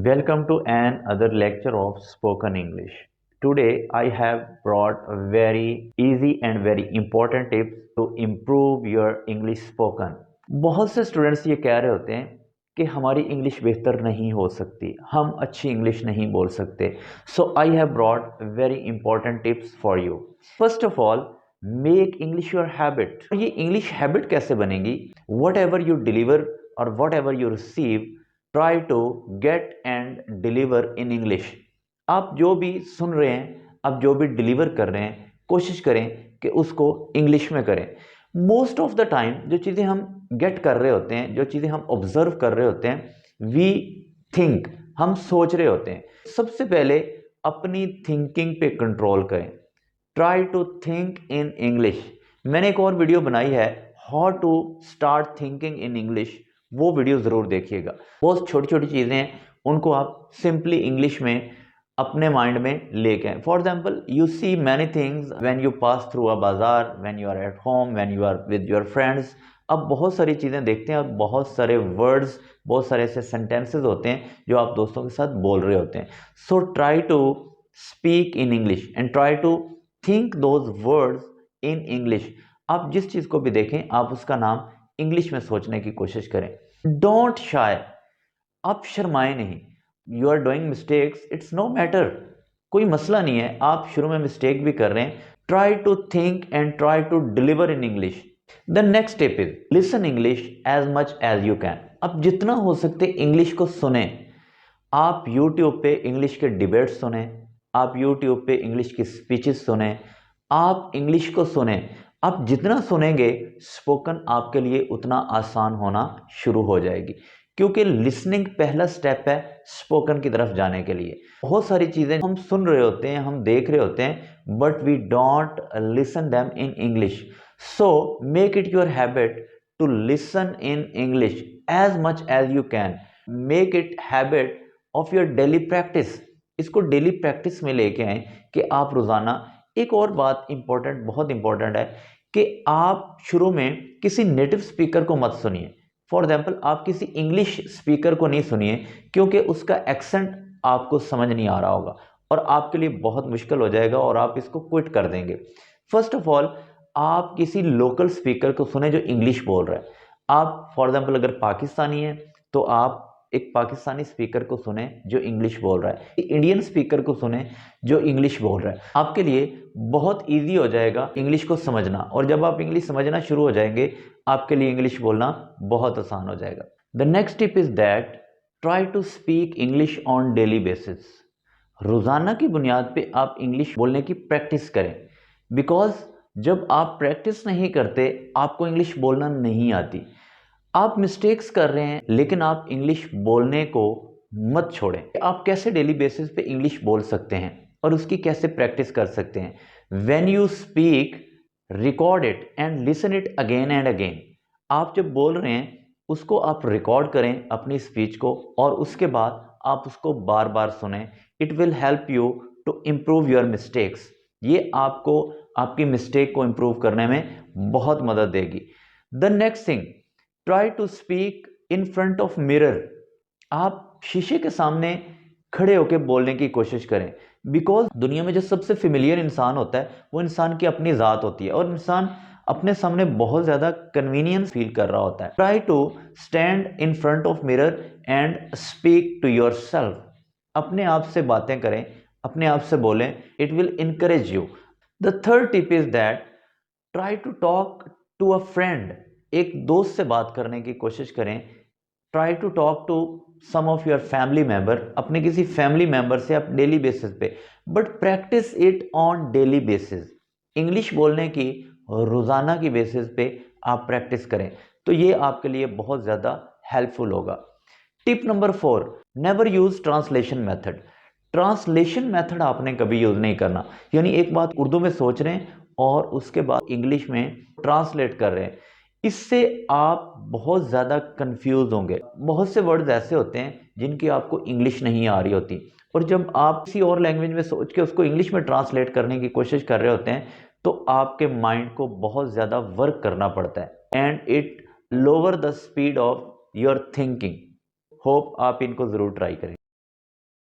Welcome to another lecture of spoken English. Today I have brought a very easy and very important tips to improve your English spoken. बहुत से students ये कह रहे होते हैं कि हमारी इंग्लिश बेहतर नहीं हो सकती, हम अच्छी इंग्लिश नहीं बोल सकते. So I have brought very important tips for you. First of all, make English your habit. ये इंग्लिश हैबिट कैसे बनेगी? Whatever you deliver or whatever you receive, try to get and deliver in English. आप जो भी सुन रहे हैं, आप जो भी डिलीवर कर रहे हैं, कोशिश करें कि उसको इंग्लिश में करें. मोस्ट ऑफ द टाइम जो चीज़ें हम गेट कर रहे होते हैं, जो चीज़ें हम ऑब्जर्व कर रहे होते हैं, वी थिंक, हम सोच रहे होते हैं. सबसे पहले अपनी थिंकिंग पे कंट्रोल करें. Try to think in English. मैंने एक और वीडियो बनाई है, how to start thinking in English. वो वीडियो ज़रूर देखिएगा. बहुत छोटी छोटी चीज़ें हैं, उनको आप सिंपली इंग्लिश में अपने माइंड में लेके आए. For example, you see many things when you pass through a bazaar, when you are at home, when you are with your friends. अब बहुत सारी चीज़ें देखते हैं और बहुत सारे वर्ड्स, बहुत सारे ऐसे सेंटेंसेस होते हैं जो आप दोस्तों के साथ बोल रहे होते हैं. So try to speak in English and try to think those words in English. आप जिस चीज़ को भी देखें, आप उसका नाम इंग्लिश में सोचने की कोशिश करें. Don't shy. आप शर्माए नहीं. You are doing mistakes, it's no matter. कोई मसला नहीं है, आप शुरू में मिस्टेक भी कर रहे हैं. Try to think and try to deliver in English. The next step is listen English as much as you can. आप जितना हो सकते इंग्लिश को सुने. आप यूट्यूब पे इंग्लिश के डिबेट सुने, आप यूट्यूब पे इंग्लिश की स्पीचेस सुने, आप इंग्लिश को सुने. आप जितना सुनेंगे, स्पोकन आपके लिए उतना आसान होना शुरू हो जाएगी, क्योंकि लिसनिंग पहला स्टेप है स्पोकन की तरफ जाने के लिए. बहुत सारी चीज़ें हम सुन रहे होते हैं, हम देख रहे होते हैं, but we don't listen them in English. So make it your habit to listen in English as much as you can. Make it habit of your daily practice. इसको डेली प्रैक्टिस में लेके आए कि आप रोज़ाना. एक और बात इंपॉर्टेंट, बहुत इंपॉर्टेंट है कि आप शुरू में किसी नेटिव स्पीकर को मत सुनिए. फॉर एग्जाम्पल, आप किसी इंग्लिश स्पीकर को नहीं सुनिए, क्योंकि उसका एक्सेंट आपको समझ नहीं आ रहा होगा और आपके लिए बहुत मुश्किल हो जाएगा और आप इसको क्विट कर देंगे. फर्स्ट ऑफ ऑल, आप किसी लोकल स्पीकर को सुने जो इंग्लिश बोल रहा है. आप फॉर एग्जाम्पल अगर पाकिस्तानी है तो आप एक पाकिस्तानी स्पीकर को सुने जो इंग्लिश बोल रहा है. इंडियन स्पीकर को सुने जो इंग्लिश बोल रहा है. आपके लिए बहुत इजी हो जाएगा इंग्लिश को समझना, और जब आप इंग्लिश समझना शुरू हो जाएंगे, आपके लिए इंग्लिश बोलना बहुत आसान हो जाएगा. The next tip is that try to speak English on daily basis. रोज़ाना की बुनियाद पे आप इंग्लिश बोलने की प्रैक्टिस करें, बिकॉज जब आप प्रैक्टिस नहीं करते, आपको इंग्लिश बोलना नहीं आती. आप मिस्टेक्स कर रहे हैं, लेकिन आप इंग्लिश बोलने को मत छोड़ें. आप कैसे डेली बेसिस पे इंग्लिश बोल सकते हैं और उसकी कैसे प्रैक्टिस कर सकते हैं? When you speak, record it and listen it again and again. आप जब बोल रहे हैं, उसको आप रिकॉर्ड करें अपनी स्पीच को, और उसके बाद आप उसको बार बार सुनें. It will help you to improve your mistakes. ये आपको आपकी मिस्टेक को इम्प्रूव करने में बहुत मदद देगी. The next thing, try to speak in front of mirror. आप शीशे के सामने खड़े होकर बोलने की कोशिश करें, बिकॉज दुनिया में जो सबसे फेमिलियर इंसान होता है, वो इंसान की अपनी ज़ात होती है, और इंसान अपने सामने बहुत ज़्यादा कन्वीनियंस फील कर रहा होता है. Try to stand in front of mirror and speak to yourself. अपने आप से बातें करें, अपने आप से बोलें. It will encourage you. The third tip is that try to talk to a friend. एक दोस्त से बात करने की कोशिश करें. Try to talk to some of your family member. अपने किसी फैमिली मेंबर से आप डेली बेसिस पे, but practice it on daily basis. English बोलने की रोज़ाना की बेसिस पे आप प्रैक्टिस करें, तो ये आपके लिए बहुत ज़्यादा हेल्पफुल होगा. Tip number 4, never use translation method. Translation method आपने कभी यूज़ नहीं करना. यानी एक बात उर्दू में सोच रहे हैं और उसके बाद इंग्लिश में ट्रांसलेट कर रहे हैं. इससे आप बहुत ज़्यादा कंफ्यूज होंगे. बहुत से वर्ड्स ऐसे होते हैं जिनकी आपको इंग्लिश नहीं आ रही होती, और जब आप किसी और लैंग्वेज में सोच के उसको इंग्लिश में ट्रांसलेट करने की कोशिश कर रहे होते हैं, तो आपके माइंड को बहुत ज़्यादा वर्क करना पड़ता है, and it lower the speed of your thinking. Hope आप इनको ज़रूर ट्राई करें.